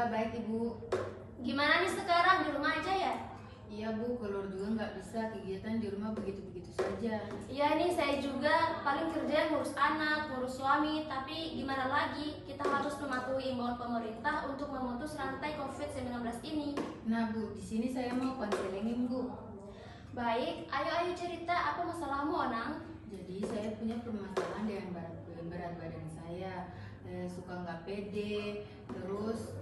Iya, baik Ibu. Gimana nih sekarang, di rumah aja ya? Iya Bu, keluar juga nggak bisa, kegiatan di rumah begitu-begitu saja. Iya nih, saya juga paling kerja ngurus anak, ngurus suami. Tapi gimana lagi, kita harus mematuhi imbauan pemerintah untuk memutus rantai COVID-19 ini. Nah Bu, di sini saya mau konselingin Bu. Baik, ayo cerita, apa masalahmu, Onang? Jadi saya punya permasalahan dengan berat badan saya. Suka nggak pede, terus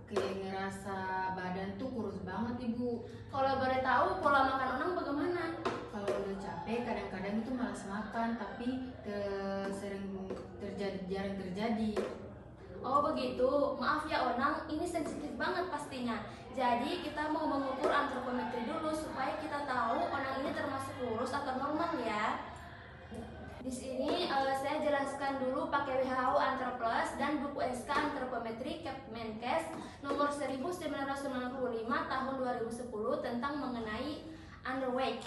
kayak ngerasa badan tuh kurus banget Ibu. Kalau boleh tahu, pola makan Onang bagaimana? Kalau udah capek, kadang-kadang itu malas makan, tapi jarang terjadi. Oh begitu, maaf ya Onang, ini sensitif banget pastinya. Jadi kita mau mengukur antropometri dulu supaya kita tahu Onang ini termasuk kurus atau normal ya. Di sini saya jelaskan dulu pakai WHO Anthroplus dan buku SK Antropometri Kemenkes nomor 1995 tahun 2010 tentang mengenai underweight.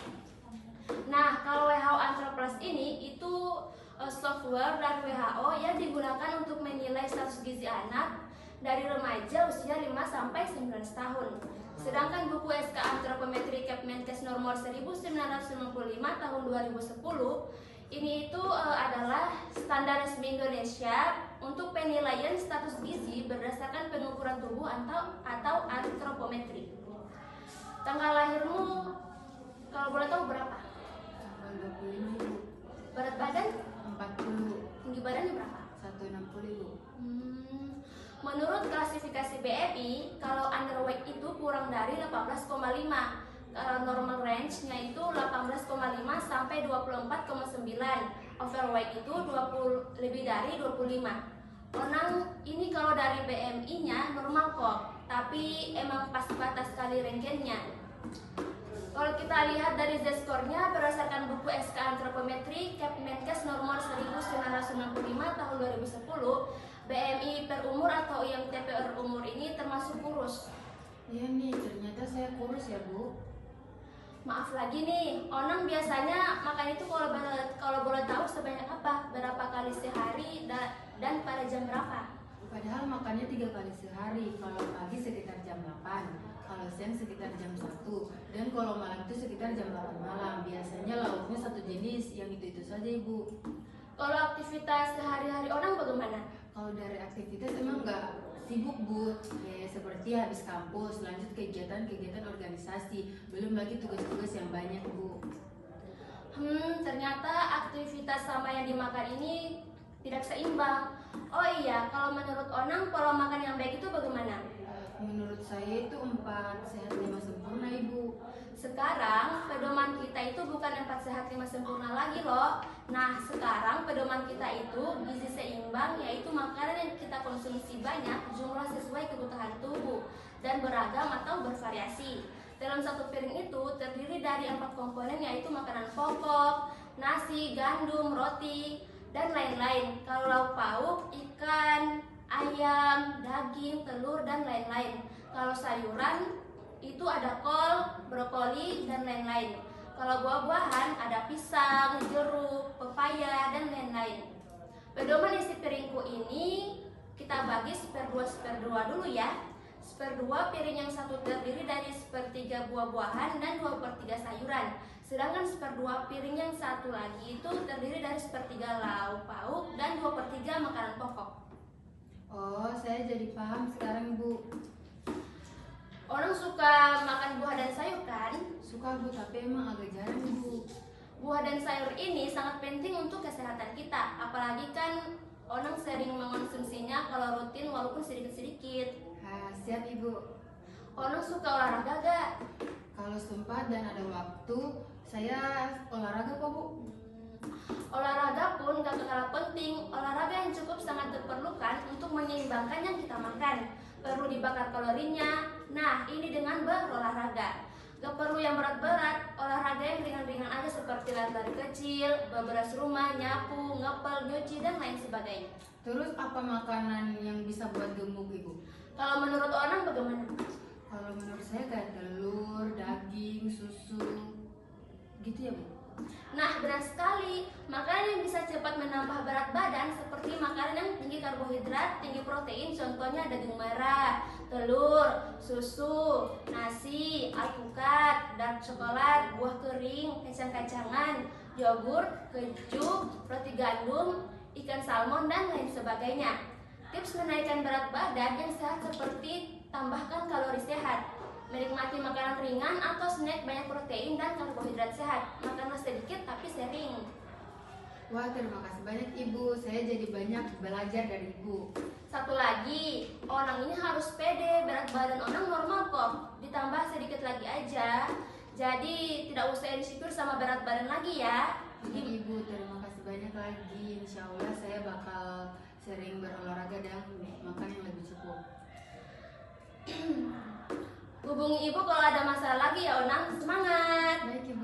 Nah, kalau WHO Anthroplus ini itu software dari WHO yang digunakan untuk menilai status gizi anak dari remaja usia 5 sampai 19 tahun. Sedangkan buku SK Antropometri Kemenkes nomor 1995 tahun 2010 ini itu adalah standar resmi Indonesia untuk penilaian status gizi berdasarkan pengukuran tubuh atau antropometri. Tanggal lahirmu kalau boleh tahu berapa? Tanggal 25 Ibu. Berat badan? 40. Tinggi badannya berapa? 160 Ibu. Menurut klasifikasi BMI, kalau underweight itu kurang dari 18,5. Normal range-nya itu 18,5 sampai 24,9. Overweight itu 20 lebih dari 25. Onang ini kalau dari BMI-nya normal kok, tapi emang pas batas kali renggennya. Kalau kita lihat dari Z-score-nya berdasarkan buku SK Antropometri Kemenkes nomor 1995 tahun 2010, BMI per umur atau IMT per umur ini termasuk kurus. Iya nih, ternyata saya kurus ya Bu. Maaf lagi nih, Onang biasanya makan itu kalau boleh tahu sebanyak apa, berapa kali sehari dan pada jam berapa? Padahal makannya 3 kali sehari. Kalau pagi sekitar jam 8, kalau siang sekitar jam 1, dan kalau malam itu sekitar jam 8 malam. Biasanya lauknya satu jenis, yang itu saja Ibu. Kalau aktivitas sehari-hari Onang bagaimana? Kalau dari aktivitas emang nggak sibuk Bu, ya seperti habis kampus lanjut kegiatan-kegiatan organisasi, belum lagi tugas-tugas yang banyak Bu. Ternyata aktivitas sama yang dimakan ini tidak seimbang. Oh iya, kalau menurut Onang pola makan yang baik itu bagaimana? Menurut saya itu 4 sehat 5 sempurna Ibu. Sekarang pedoman kita itu bukan 4 sehat 5 sempurna lagi loh. Nah sekarang pedoman kita itu gizi seimbang, yaitu makanan yang kita konsumsi banyak, jumlah sesuai kebutuhan tubuh, dan beragam atau bervariasi. Dalam satu piring itu terdiri dari 4 komponen, yaitu makanan pokok, nasi, gandum, roti, dan lain-lain. Kalau lauk pauk, ikan, ayam, daging, telur, dan lain-lain. Kalau sayuran itu ada kol, brokoli, dan lain-lain. Kalau buah-buahan ada pisang, jeruk, pepaya, dan lain-lain. Pedoman isi piringku ini kita bagi 1/2 dulu ya. 1/2 piring yang satu terdiri dari 1/3 buah-buahan dan 2/3 sayuran. Sedangkan 1/2 piring yang satu lagi itu terdiri dari 1/3 lauk pauk dan 2/3 makanan pokok. Oh, saya jadi paham sekarang Bu. Orang suka makan buah dan sayur kan? Suka Bu, tapi emang agak jarang Bu. Buah dan sayur ini sangat penting untuk kesehatan kita. Apalagi kan orang sering mengonsumsinya kalau rutin walaupun sedikit-sedikit. Siap Ibu. Orang suka olahraga gak? Kalau sempat dan ada waktu, saya olahraga kok Bu. Olahraga pun gak kalah penting. Olahraga yang cukup sangat diperlukan untuk menyeimbangkan yang kita makan. Perlu dibakar kalorinya. Nah, ini dengan berolahraga. Gak perlu yang berat-berat, olahraga yang ringan-ringan aja seperti lari kecil, beberes rumah, nyapu, ngepel, nyuci, dan lain sebagainya. Terus apa makanan yang bisa buat gemuk Ibu? Kalau menurut orang bagaimana? Kalau menurut saya kayak telur, daging, susu, gitu ya Bu? Nah, benar sekali. Makanan yang bisa cepat menambah berat badan seperti makanan yang tinggi karbohidrat, tinggi protein, contohnya daging merah, telur, susu, nasi, alpukat, dark coklat, buah kering, kacang-kacangan, yogurt, keju, roti gandum, ikan salmon, dan lain sebagainya. Tips menaikkan berat badan yang sehat seperti tambahkan kalori sehat, menikmati makanan ringan atau snack banyak protein dan karbohidrat sehat, makanlah sedikit tapi sering. Wah, terima kasih banyak Ibu. Saya jadi banyak belajar dari Ibu. Satu lagi, Onang ini harus pede, berat badan Onang normal kok, ditambah sedikit lagi aja. Jadi tidak usah insecure sama berat badan lagi ya. Iya, Ibu, terima kasih banyak lagi. Insya Allah saya bakal sering berolahraga dan makan yang lebih cukup. Hubungi ibu kalau ada masalah lagi ya Onang, semangat. Baik Ibu.